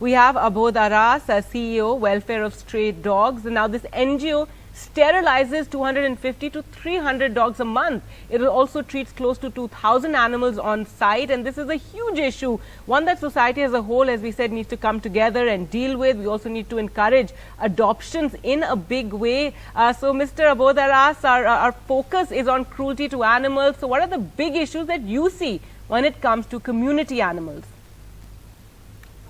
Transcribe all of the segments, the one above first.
We have Abodh Aras, CEO, Welfare of Stray Dogs. And now this NGO sterilizes 250 to 300 dogs a month. It also treats close to 2,000 animals on site, and this is a huge issue, one that society as a whole, as we said, needs to come together and deal with. We also need to encourage adoptions in a big way. So Mr. Abodh Aras, our focus is on cruelty to animals. So what are the big issues that you see when it comes to community animals?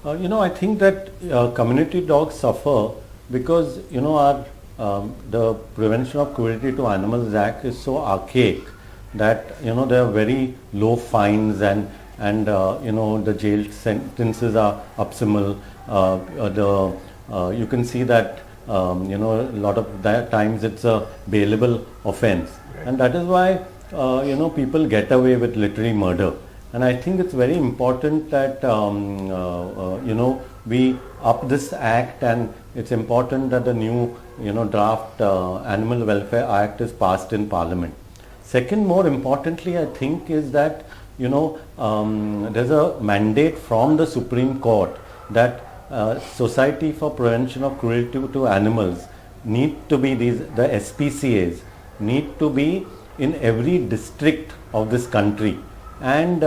I think that community dogs suffer because, our the Prevention of Cruelty to Animals Act is so archaic that, there are very low fines and the jail sentences are abysmal. You can see that, a lot of times it's a bailable offense. Right. And that is why, people get away with literary murder. And I think it's very important that, we up this act, and it's important that the new, draft Animal Welfare Act is passed in Parliament. Second, more importantly, I think is that, there's a mandate from the Supreme Court that Society for Prevention of Cruelty to Animals need to be the SPCAs need to be in every district of this country. And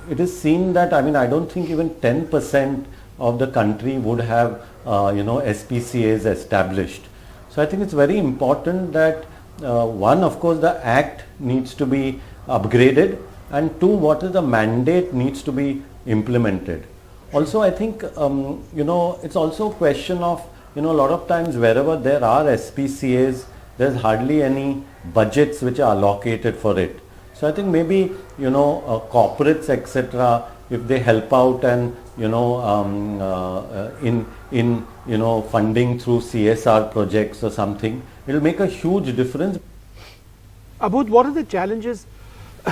it is seen that, I don't think even 10% of the country would have, SPCAs established. So I think it's very important that, one, of course, the Act needs to be upgraded, and two, what is the mandate needs to be implemented. Also, I think, it's also a question of, a lot of times wherever there are SPCAs, there's hardly any budgets which are allocated for it. So I think maybe, corporates, etc., if they help out and, in funding through CSR projects or something, it will make a huge difference. Abodh, what are the challenges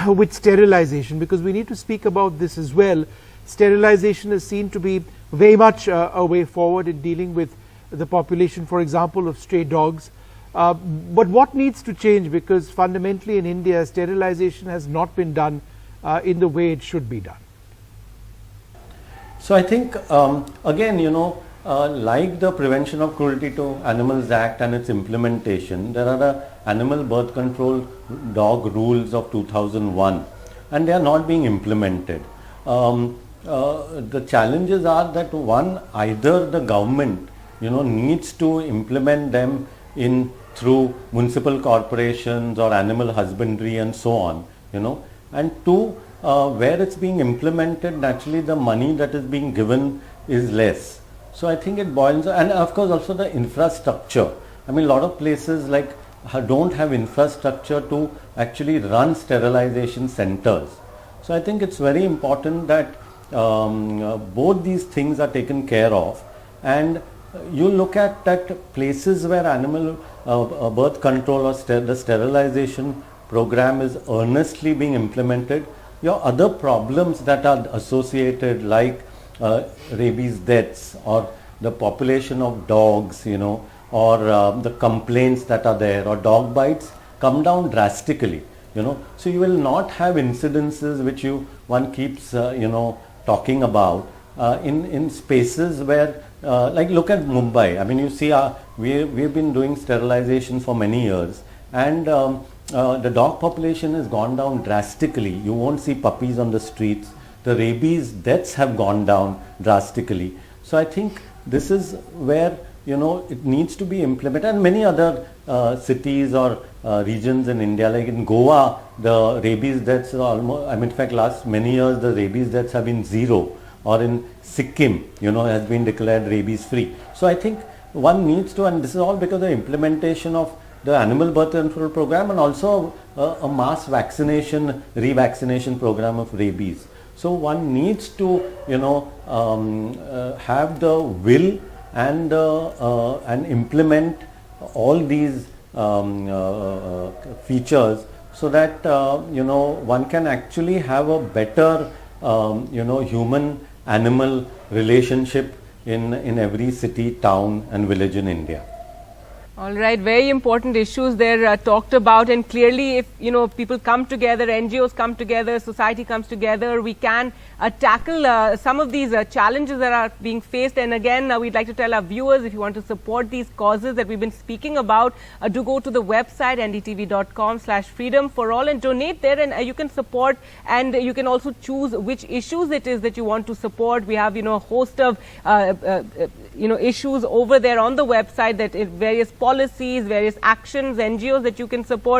with sterilization? Because we need to speak about this as well. Sterilization is seen to be very much a way forward in dealing with the population, for example, of stray dogs. But what needs to change? Because fundamentally in India, sterilization has not been done in the way it should be done. So I think, again, like the Prevention of Cruelty to Animals Act and its implementation, there are the Animal Birth Control Dog Rules of 2001, and they are not being implemented. The challenges are that, one, either the government, needs to implement them through municipal corporations or animal husbandry and so on, and two, where it's being implemented, naturally the money that is being given is less. So I think it boils, and of course also the infrastructure. A lot of places don't have infrastructure to actually run sterilization centers. So I think it's very important that both these things are taken care of, and you look at that places where animal birth control or the sterilization program is earnestly being implemented, your other problems that are associated, like rabies deaths or the population of dogs, or the complaints that are there, or dog bites, come down drastically, So you will not have incidences which one keeps, talking about in spaces where, look at Mumbai. You see, we've been doing sterilization for many years, and the dog population has gone down drastically. You won't see puppies on the streets. The rabies deaths have gone down drastically. So I think this is where, it needs to be implemented, and many other cities or regions in India, like in Goa, the rabies deaths are almost, in fact, last many years, the rabies deaths have been zero, or in Sikkim, has been declared rabies free. So I think one needs to, and this is all because of the implementation of the Animal Birth Control Program, and also a mass vaccination, revaccination program of rabies. So one needs to, have the will and implement all these features, so that, one can actually have a better, human-animal relationship in every city, town and village in India. All right, very important issues there talked about, and clearly if people come together, NGOs come together, society comes together, we can tackle some of these challenges that are being faced. And again, we'd like to tell our viewers, if you want to support these causes that we've been speaking about, do go to the website ndtv.com/freedom for all and donate there, and you can support, and you can also choose which issues it is that you want to support. We have a host of issues over there on the website, that various policies, various actions, NGOs that you can support.